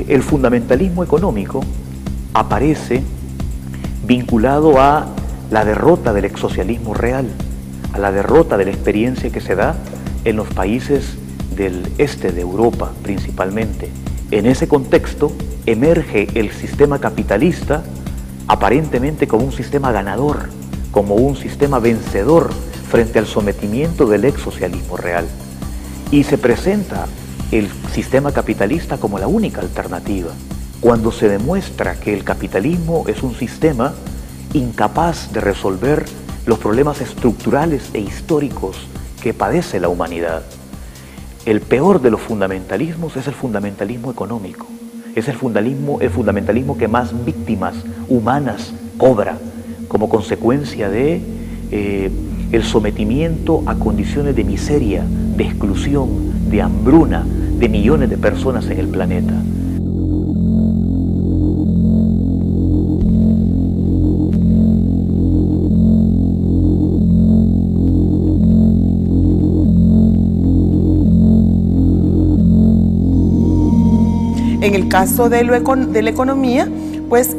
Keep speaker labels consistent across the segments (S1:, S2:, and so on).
S1: El fundamentalismo económico aparece vinculado a la derrota del exsocialismo real, a la derrota de la experiencia que se da en los países del este de Europa principalmente. En ese contexto emerge el sistema capitalista aparentemente como un sistema ganador, como un sistema vencedor frente al sometimiento del exsocialismo real. Y se presenta el sistema capitalista como la única alternativa, cuando se demuestra que el capitalismo es un sistema incapaz de resolver los problemas estructurales e históricos que padece la humanidad. El peor de los fundamentalismos es el fundamentalismo económico, es el fundamentalismo que más víctimas humanas cobra como consecuencia de el sometimiento a condiciones de miseria, de exclusión, de hambruna de millones de personas en el planeta.
S2: En el caso de la economía, pues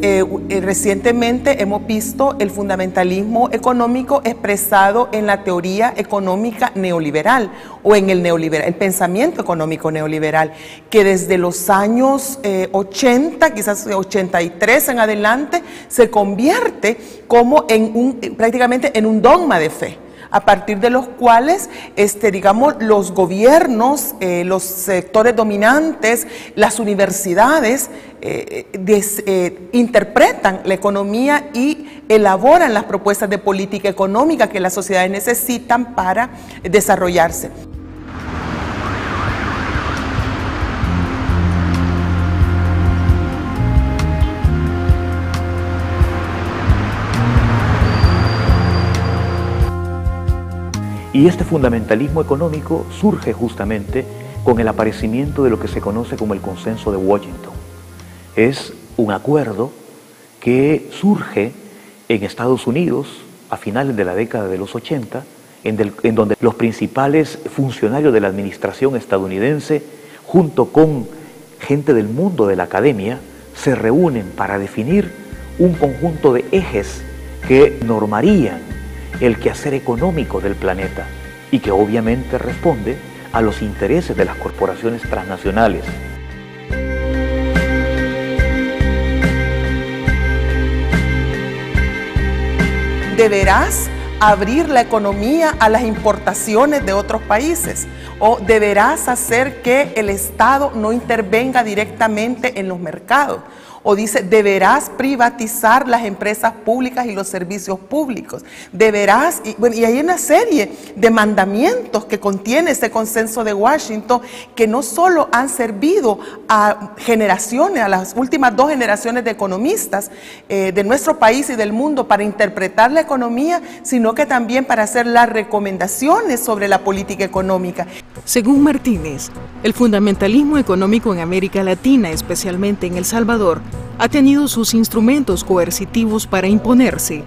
S2: recientemente hemos visto el fundamentalismo económico expresado en la teoría económica neoliberal o en el pensamiento económico neoliberal, que desde los años 80, quizás 83 en adelante, se convierte como prácticamente en un dogma de fe, a partir de los cuales, digamos, los gobiernos, los sectores dominantes, las universidades interpretan la economía y elaboran las propuestas de política económica que las sociedades necesitan para desarrollarse.
S1: Y este fundamentalismo económico surge justamente con el aparecimiento de lo que se conoce como el Consenso de Washington. Es un acuerdo que surge en Estados Unidos a finales de la década de los 80, en donde los principales funcionarios de la administración estadounidense, junto con gente del mundo de la academia, se reúnen para definir un conjunto de ejes que normarían el quehacer económico del planeta y que obviamente responde a los intereses de las corporaciones transnacionales.
S2: Deberás abrir la economía a las importaciones de otros países o deberás hacer que el Estado no intervenga directamente en los mercados. O dice, deberás privatizar las empresas públicas y los servicios públicos. Deberás, y hay una serie de mandamientos que contiene ese Consenso de Washington que no solo han servido a generaciones, a las últimas 2 generaciones de economistas de nuestro país y del mundo para interpretar la economía, sino que también para hacer las recomendaciones sobre la política económica.
S3: Según Martínez, el fundamentalismo económico en América Latina, especialmente en El Salvador, ha tenido sus instrumentos coercitivos para imponerse,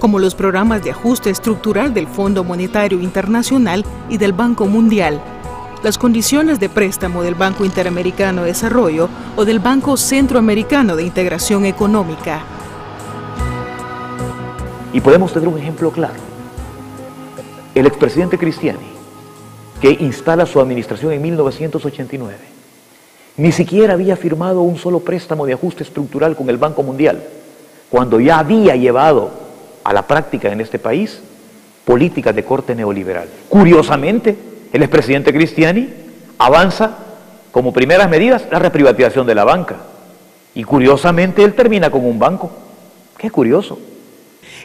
S3: como los programas de ajuste estructural del Fondo Monetario Internacional y del Banco Mundial, las condiciones de préstamo del Banco Interamericano de Desarrollo o del Banco Centroamericano de Integración Económica.
S1: Y podemos tener un ejemplo claro. El expresidente Cristiani, que instala su administración en 1989, ni siquiera había firmado un solo préstamo de ajuste estructural con el Banco Mundial, cuando ya había llevado a la práctica en este país políticas de corte neoliberal. Curiosamente, el expresidente Cristiani avanza como primeras medidas la reprivatización de la banca. Y curiosamente él termina con un banco. Qué curioso.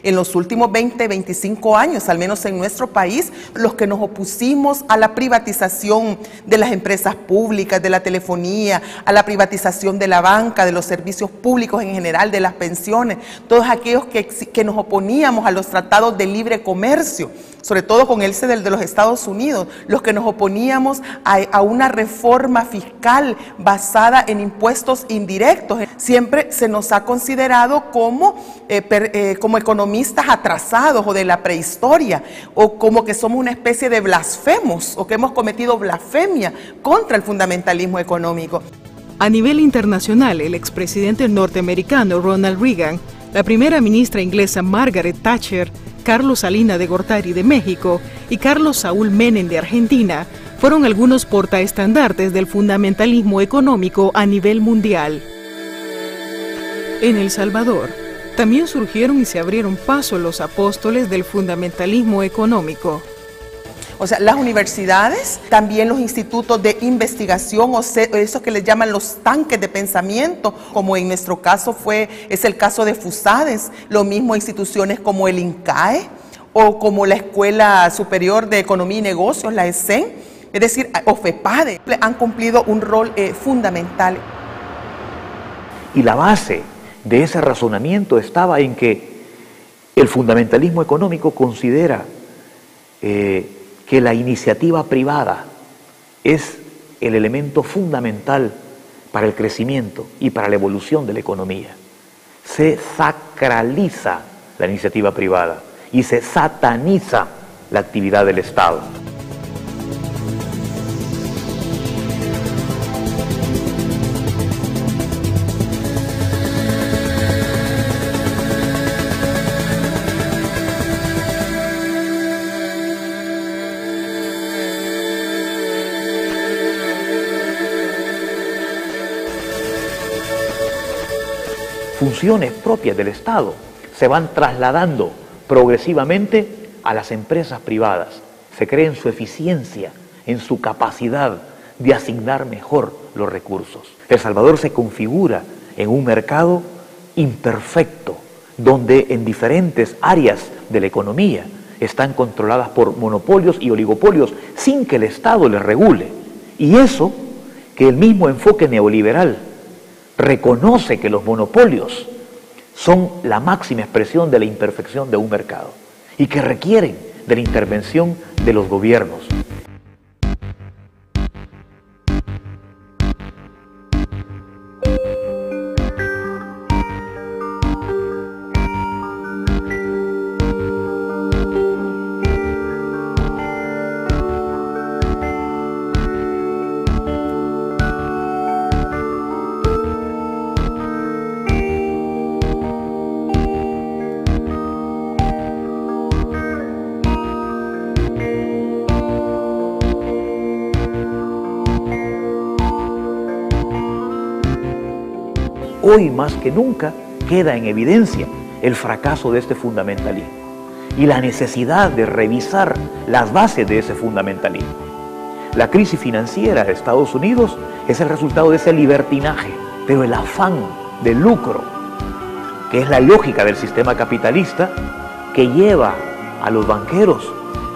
S2: En los últimos 20, 25 años, al menos en nuestro país, los que nos opusimos a la privatización de las empresas públicas, de la telefonía, a la privatización de la banca, de los servicios públicos en general, de las pensiones, todos aquellos que nos oponíamos a los tratados de libre comercio, sobre todo con el de los Estados Unidos, los que nos oponíamos a una reforma fiscal basada en impuestos indirectos. Siempre se nos ha considerado como economistas atrasados o de la prehistoria, o como que somos una especie de blasfemos o que hemos cometido blasfemia contra el fundamentalismo económico.
S3: A nivel internacional, el expresidente norteamericano Ronald Reagan, la primera ministra inglesa Margaret Thatcher, Carlos Salinas de Gortari de México y Carlos Saúl Menem de Argentina fueron algunos portaestandartes del fundamentalismo económico a nivel mundial. En El Salvador, también surgieron y se abrieron paso los apóstoles del fundamentalismo económico.
S2: O sea, las universidades, también los institutos de investigación, o eso que les llaman los tanques de pensamiento, como en nuestro caso es el caso de FUSADES, lo mismo instituciones como el INCAE, o como la Escuela Superior de Economía y Negocios, la ESEN, es decir, o FEPADE, han cumplido un rol fundamental.
S1: Y la base de ese razonamiento estaba en que el fundamentalismo económico considera que la iniciativa privada es el elemento fundamental para el crecimiento y para la evolución de la economía. Se sacraliza la iniciativa privada y se sataniza la actividad del Estado. Funciones propias del Estado se van trasladando progresivamente a las empresas privadas. Se cree en su eficiencia, en su capacidad de asignar mejor los recursos. El Salvador se configura en un mercado imperfecto, donde en diferentes áreas de la economía están controladas por monopolios y oligopolios sin que el Estado les regule. Y eso, que el mismo enfoque neoliberal reconoce que los monopolios son la máxima expresión de la imperfección de un mercado y que requieren de la intervención de los gobiernos. Hoy más que nunca queda en evidencia el fracaso de este fundamentalismo y la necesidad de revisar las bases de ese fundamentalismo. La crisis financiera de Estados Unidos es el resultado de ese libertinaje, pero el afán de lucro, que es la lógica del sistema capitalista, que lleva a los banqueros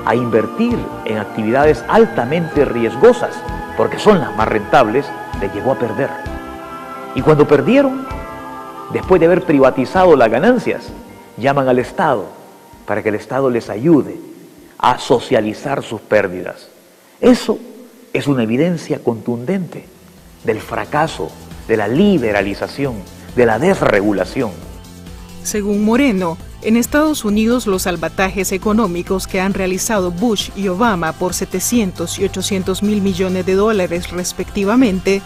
S1: a invertir en actividades altamente riesgosas, porque son las más rentables, les llevó a perder. Y cuando perdieron, después de haber privatizado las ganancias, llaman al Estado para que el Estado les ayude a socializar sus pérdidas. Eso es una evidencia contundente del fracaso, de la liberalización, de la desregulación.
S3: Según Moreno, en Estados Unidos los salvatajes económicos que han realizado Bush y Obama por 700 y 800 mil millones de dólares respectivamente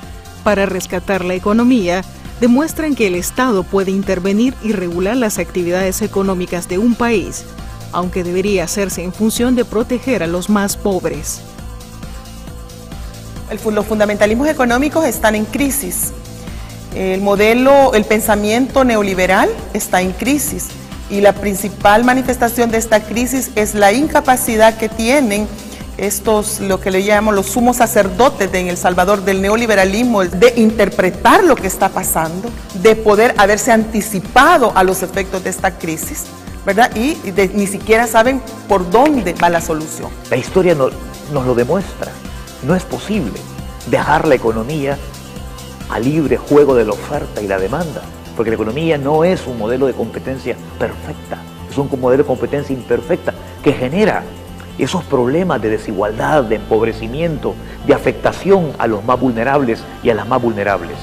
S3: para rescatar la economía demuestran que el Estado puede intervenir y regular las actividades económicas de un país, aunque debería hacerse en función de proteger a los más pobres.
S2: Los fundamentalismos económicos están en crisis. El pensamiento neoliberal está en crisis y la principal manifestación de esta crisis es la incapacidad que tienen lo que le llamamos los sumos sacerdotes en El Salvador del neoliberalismo, de interpretar lo que está pasando, de poder haberse anticipado a los efectos de esta crisis, ¿verdad? Y ni siquiera saben por dónde va la solución.
S1: La historia nos lo demuestra. No es posible dejar la economía a libre juego de la oferta y la demanda, porque la economía no es un modelo de competencia perfecta, es un modelo de competencia imperfecta que genera esos problemas de desigualdad, de empobrecimiento, de afectación a los más vulnerables y a las más vulnerables.